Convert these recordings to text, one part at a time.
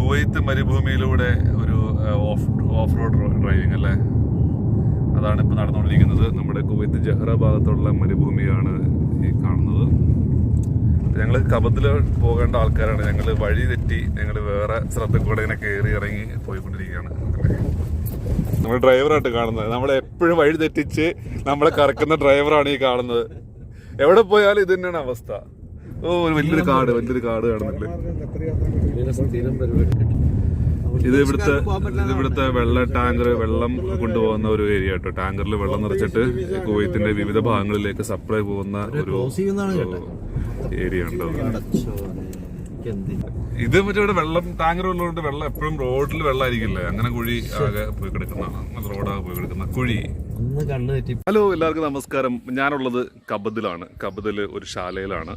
Kuwait മരുഭൂമിയിലൂടെ ഒരു off road driving അല്ലേ, അതാണ് ഇപ്പോൾ നടന്നുകൊണ്ടിരിക്കുന്നത്. നമ്മുടെ കുവൈത്ത് ജഹ്റ ഭാഗത്തുള്ള മരുഭൂമിയാണ് ഈ കാണുന്നത്. ഞങ്ങൾ കബത്തിൽ പോകേണ്ട ആൾക്കാരാണ്. ഞങ്ങൾ വഴി തെറ്റി ഞങ്ങൾ വേറെ സ്ഥലത്തിൽ കൂടെ ഇങ്ങനെ കയറി ഇറങ്ങി പോയിക്കൊണ്ടിരിക്കുകയാണ്. നമ്മൾ ഡ്രൈവറായിട്ട് കാണുന്നത്, നമ്മളെ എപ്പോഴും വഴി തെറ്റിച്ച് നമ്മളെ കറക്കുന്ന ഡ്രൈവറാണ് ഈ കാണുന്നത്. എവിടെ പോയാലും ഇത് തന്നെയാണ് അവസ്ഥ. ഓ, വലിയൊരു കാട് കാണുന്നില്ലേ. ഇത് ഇവിടുത്തെ വെള്ളം കൊണ്ടുപോകുന്ന ഒരു ഏരിയ കേട്ടോ. ടാങ്കറിൽ വെള്ളം നിറച്ചിട്ട് കുവൈത്തിന്റെ വിവിധ ഭാഗങ്ങളിലേക്ക് സപ്ലൈ പോകുന്ന ഒരു ഏരിയ ഉണ്ട്. ഇത് മറ്റേ ഇവിടെ വെള്ളം ടാങ്കർ ഉള്ളതുകൊണ്ട് വെള്ളം എപ്പോഴും റോഡിൽ വെള്ളമായിരിക്കില്ലേ, അങ്ങനെ കുഴി ആകെ പോയി കിടക്കുന്നതാണ്. റോഡാകെ പോയി കിടക്കുന്ന കുഴി. ഹലോ, എല്ലാവർക്കും നമസ്കാരം. ഞാനുള്ളത് കബദിലാണ്. കബദിൽ ഒരു ശാലയിലാണ്.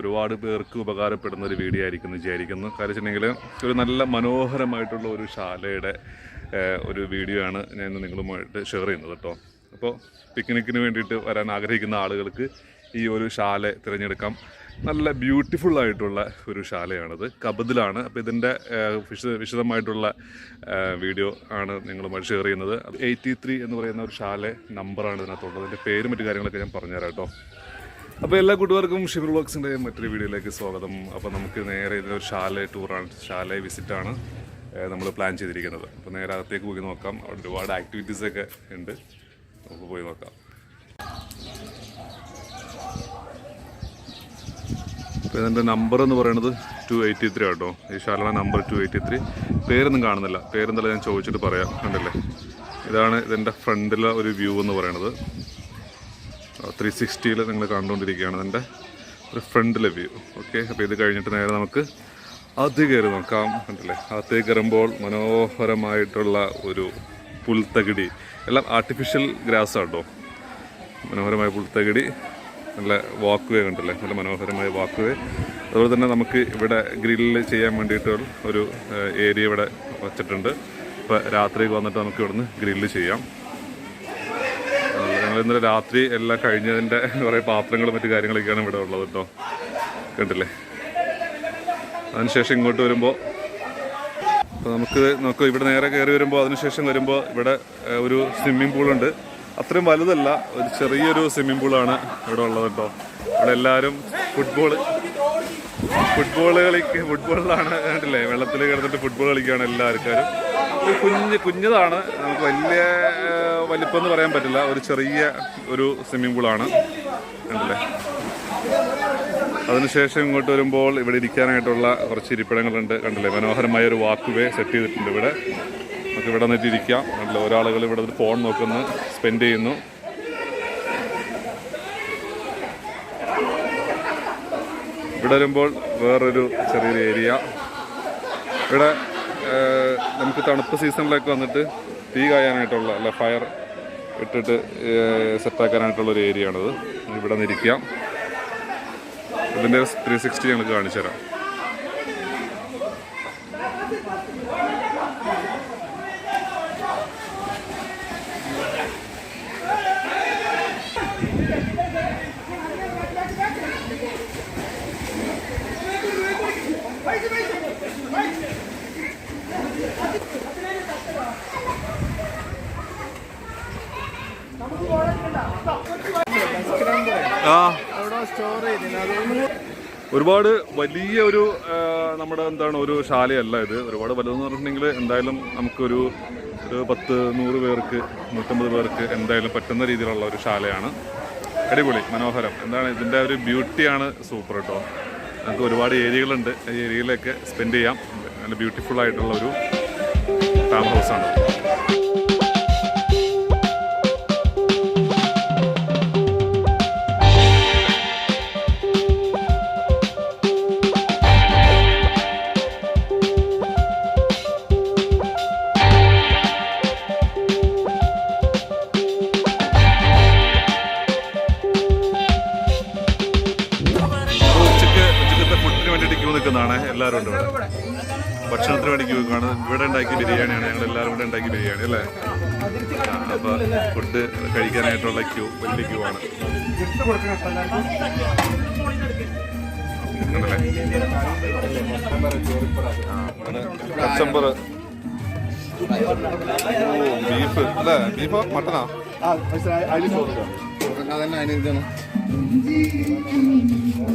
ഒരുപാട് പേർക്ക് ഉപകാരപ്പെടുന്ന ഒരു വീഡിയോ ആയിരിക്കും എന്ന് വിചാരിക്കുന്നു. കാര്യം വെച്ചിട്ടുണ്ടെങ്കിൽ ഒരു നല്ല മനോഹരമായിട്ടുള്ള ഒരു ശാലയുടെ ഒരു വീഡിയോ ആണ് ഞാൻ ഇന്ന് നിങ്ങളുമായിട്ട് ഷെയർ ചെയ്യുന്നത് കേട്ടോ. അപ്പോൾ പിക്നിക്കിന് വേണ്ടിയിട്ട് വരാൻ ആഗ്രഹിക്കുന്ന ആളുകൾക്ക് ഈ ഒരു ശാല തിരഞ്ഞെടുക്കാം. നല്ല ബ്യൂട്ടിഫുൾ ആയിട്ടുള്ള ഒരു ശാലയാണിത്. കബദിലാണ്. അപ്പോൾ ഇതിൻ്റെ വിശദമായിട്ടുള്ള വീഡിയോ ആണ് നിങ്ങളുമായി ഷെയർ ചെയ്യുന്നത്. 83 എന്ന് പറയുന്ന ഒരു ശാല നമ്പറാണ് ഇതിനകത്തുള്ളത്. അതിൻ്റെ പേരും മറ്റു കാര്യങ്ങളൊക്കെ ഞാൻ പറഞ്ഞുതരാം കേട്ടോ. അപ്പോൾ എല്ലാ കൂട്ടുകാർക്കും ഷിബിർ വ്ളോഗ്സിൻ്റെ മറ്റൊരു വീഡിയോയിലേക്ക് സ്വാഗതം. അപ്പോൾ നമുക്ക് നേരെ ഇതിനൊരു ശാല ടൂറാണ്, ശാല വിസിറ്റാണ് നമ്മൾ പ്ലാൻ ചെയ്തിരിക്കുന്നത്. അപ്പോൾ നേരെ അകത്തേക്ക് പോയി നോക്കാം. അവിടെ ഒരുപാട് ആക്ടിവിറ്റീസൊക്കെ ഉണ്ട്, നമുക്ക് പോയി നോക്കാം. അപ്പോൾ ഇതിൻ്റെ നമ്പർ എന്ന് പറയുന്നത് 283 കേട്ടോ. ഈ ശാലയുടെ നമ്പർ 283. പേരൊന്നും കാണുന്നില്ല, പേരെന്തായാലും ഞാൻ ചോദിച്ചിട്ട് പറയാം. കണ്ടല്ലേ, ഇതാണ് ഇതിൻ്റെ ഫ്രണ്ടിലെ ഒരു വ്യൂ എന്ന് പറയുന്നത്. 360 നിങ്ങൾ കണ്ടുകൊണ്ടിരിക്കുകയാണ് ഇതിൻ്റെ ഒരു ഫ്രണ്ടിലെ വ്യൂ. ഓക്കെ, അപ്പോൾ ഇത് കഴിഞ്ഞിട്ട് നേരെ നമുക്ക് അകത്ത് കയറി നോക്കാം. കണ്ടല്ലേ, അകത്തേക്ക് കയറുമ്പോൾ മനോഹരമായിട്ടുള്ള ഒരു പുൽത്തകിടി, എല്ലാം ആർട്ടിഫിഷ്യൽ ഗ്രാസ് കേട്ടോ. മനോഹരമായ പുൽത്തകിടി, നല്ല വാക്ക് വേ കണ്ടല്ലേ, നല്ല മനോഹരമായ വാക്ക് വേ. അതുപോലെ തന്നെ നമുക്ക് ഇവിടെ ഗ്രില്ല് ചെയ്യാൻ വേണ്ടിയിട്ട് ഒരു ഏരിയ ഇവിടെ വച്ചിട്ടുണ്ട്. ഇപ്പോൾ രാത്രിക്ക് വന്നിട്ട് നമുക്ക് ഇവിടുന്ന് ഗ്രില്ല് ചെയ്യാം. ഞങ്ങൾ ഇന്നലെ രാത്രി എല്ലാം കഴിഞ്ഞതിൻ്റെ കുറേ പാത്രങ്ങളും മറ്റു കാര്യങ്ങളൊക്കെയാണ് ഇവിടെ ഉള്ളത് കേട്ടോ. കണ്ടില്ലേ. അതിനുശേഷം ഇങ്ങോട്ട് വരുമ്പോൾ നമുക്ക് ഇവിടെ നേരെ കയറി വരുമ്പോൾ അതിനുശേഷം വരുമ്പോൾ ഇവിടെ ഒരു സ്വിമ്മിംഗ് പൂളുണ്ട്. അത്രയും വലുതല്ല, ഒരു ചെറിയൊരു സ്വിമ്മിംഗ് പൂളാണ് ഇവിടെ ഉള്ളത് കേട്ടോ. ഇവിടെ എല്ലാവരും ഫുട്ബോളിലാണ് കണ്ടില്ലേ, വെള്ളത്തിൽ കിടന്നിട്ട് ഫുട്ബോൾ കളിക്കുകയാണ് എല്ലാ ആൾക്കാരും. കുഞ്ഞതാണ്, നമുക്ക് വലിയ വലിപ്പം എന്ന് പറയാൻ പറ്റില്ല, ഒരു ചെറിയ ഒരു സ്വിമ്മിംഗ് പൂളാണ് കണ്ടില്ലേ. അതിനുശേഷം ഇങ്ങോട്ട് വരുമ്പോൾ ഇവിടെ ഇരിക്കാനായിട്ടുള്ള കുറച്ച് ഇരിപ്പിടങ്ങളുണ്ട് കണ്ടില്ലേ. മനോഹരമായ ഒരു വാക്ക് വേ സെറ്റ് ചെയ്തിട്ടുണ്ട് ഇവിടെ. നമുക്ക് ഇവിടെ നിന്നിട്ട് ഇരിക്കാം. നല്ല ഒരാളുകൾ ഇവിടെ ഫോൺ നോക്കുന്നു, സ്പെൻഡ് ചെയ്യുന്നു. ഇവിടെ വരുമ്പോൾ വേറൊരു ചെറിയൊരു ഏരിയ. ഇവിടെ നമുക്ക് തണുപ്പ് സീസണിലൊക്കെ വന്നിട്ട് തീ കായാനായിട്ടുള്ള അല്ല ഫയർ ഇട്ടിട്ട് സെറ്റാക്കാനായിട്ടുള്ളൊരു ഏരിയ ആണിത്. ഇവിടെ നിന്നിരിക്കാം. ഇതിൻ്റെ 360 ഞങ്ങൾക്ക് കാണിച്ചു തരാം. ഒരുപാട് വലിയ ഒരു നമ്മുടെ ഒരു ശാലയല്ല ഇത്. ഒരുപാട് വലുതെന്ന് പറഞ്ഞിട്ടുണ്ടെങ്കിൽ എന്തായാലും നമുക്കൊരു 10-100 പേർക്ക് 150 പേർക്ക് എന്തായാലും പറ്റുന്ന രീതിയിലുള്ള ഒരു ശാലയാണ്. അടിപൊളി, മനോഹരം. ഇതിൻ്റെ ഒരു ബ്യൂട്ടിയാണ് സൂപ്പർ കേട്ടോ. നമുക്ക് ഒരുപാട് ഏരിയകളുണ്ട്, ഈ ഏരിയയിലൊക്കെ സ്പെൻഡ് ചെയ്യാം. നല്ല ബ്യൂട്ടിഫുൾ ആയിട്ടുള്ള ഒരു ഫാം ഹൗസാണ്. എല്ലാവരും ഉണ്ട് ഇവിടെ. ഭക്ഷണത്തിന് വേണ്ടി ക്യൂ കാണും. ഇവിടെ ഉണ്ടാക്കിയ ബിരിയാണിയാണ്, ഞങ്ങൾ എല്ലാവരും കൂടെ ഉണ്ടാക്കിയ ബിരിയാണി അല്ലേ. അപ്പോൾ ഫുഡ് കഴിക്കാനായിട്ടുള്ള ക്യൂ, വലിയ ക്യൂ ആണ്. കച്ചമ്പർ, ബീഫ് അല്ലേ? ബീഫോ മട്ടനാ?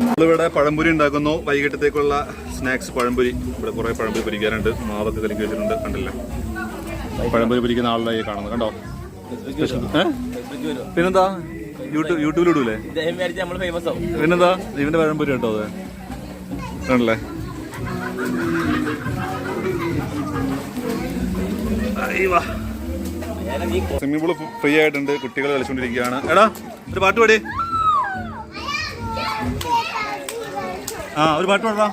നമ്മളിവിടെ പഴംപൊരി ഉണ്ടാക്കുന്നു. വൈകിട്ടത്തേക്കുള്ള സ്നാക്സ് പഴംപൊരി. ഇവിടെ കുറെ പഴംപൊരി പൊരിക്കാനുണ്ട്. മാവൊക്കെ കലക്കി വെച്ചിട്ടുണ്ട്. കണ്ടില്ലേ? പഴംപൊരി പൊരിക്കുന്ന ആളുടെ കാണുന്നത് കണ്ടോ? പിന്നെന്താ യൂട്യൂബിൽ ഇടൂലേ? പിന്നെന്താ ഇവന്റെ പഴംപൊരി കേട്ടോ അത് ആണല്ലേ. സ്വിമ്മിംഗ് പൂള് ഫ്രീ ആയിട്ടുണ്ട്. കുട്ടികൾ കളിച്ചുകൊണ്ടിരിക്കുകയാണ്. എടാ ഒരു പാട്ട് പാടി. ഒരു പാട്ട് പാടാ.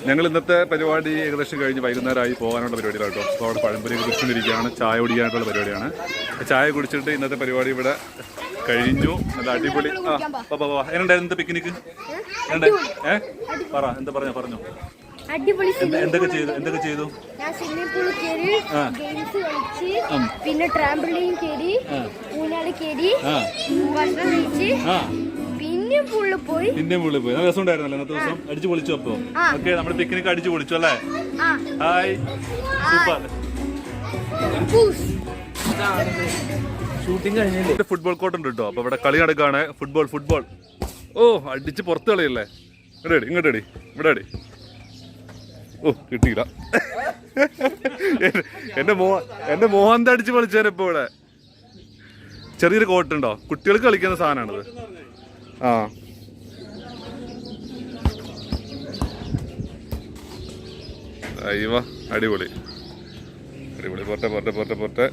ഞങ്ങൾ ഇന്നത്തെ പരിപാടി ഏകദേശം കഴിഞ്ഞ് വൈകുന്നേരമായി പോകാനുള്ള പരിപാടിയാണ് കേട്ടോ. അപ്പോൾ അവിടെ പഴംപൊരി കുടിച്ചുകൊണ്ടിരിക്കുകയാണ്. ചായ കുടിക്കാനായിട്ടുള്ള പരിപാടിയാണ്. ചായ കുടിച്ചിട്ട് ഇന്നത്തെ പരിപാടി ഇവിടെ കഴിഞ്ഞു. നല്ല അടിപൊളി. എങ്ങനെയുണ്ടായിരുന്നു പിക്നിക്? പറ, എന്താ പറഞ്ഞോ. എന്തൊക്കെ ചെയ്തു? പിന്നെ ട്രാംപോളിൻ കേറി, ഊഞ്ഞാല് കേറി, ഭക്ഷണം കഴിച്ച് പിന്നെ പുള്ളി പോയി. നല്ല രസമുണ്ടായിരുന്നല്ലോ ഇന്നത്തെ ദിവസം. അടിച്ചു പൊളിച്ചു. അപ്പൊ ഓക്കെ, നമ്മുടെ പിക്നിക് അടിച്ചു പൊളിച്ചു അല്ലേ? Hi, super. ഷൂട്ടിംഗ് കഴിഞ്ഞിട്ട് ഫുട്ബോൾ കോർട്ട് ഉണ്ട് കേട്ടോ. അപ്പൊ ഇവിടെ കളി നടക്കുകയാണ്. ഫുട്ബോൾ. ഓ, അടിച്ച് പുറത്ത് കളിയല്ലേ? ഇങ്ങോട്ട് അടി, ഇവിടെ അടി. ഓ, കിട്ടിയില്ല. എന്റെ മോഹൻ അടിച്ച് പൊളിച്ചേരപ്പോ. ഇവിടെ ചെറിയൊരു കോട്ടുണ്ടോ? കുട്ടികൾക്ക് കളിക്കുന്ന സാധനമാണിത്. അയ്യോ, അടിപൊളി. പോട്ടെ.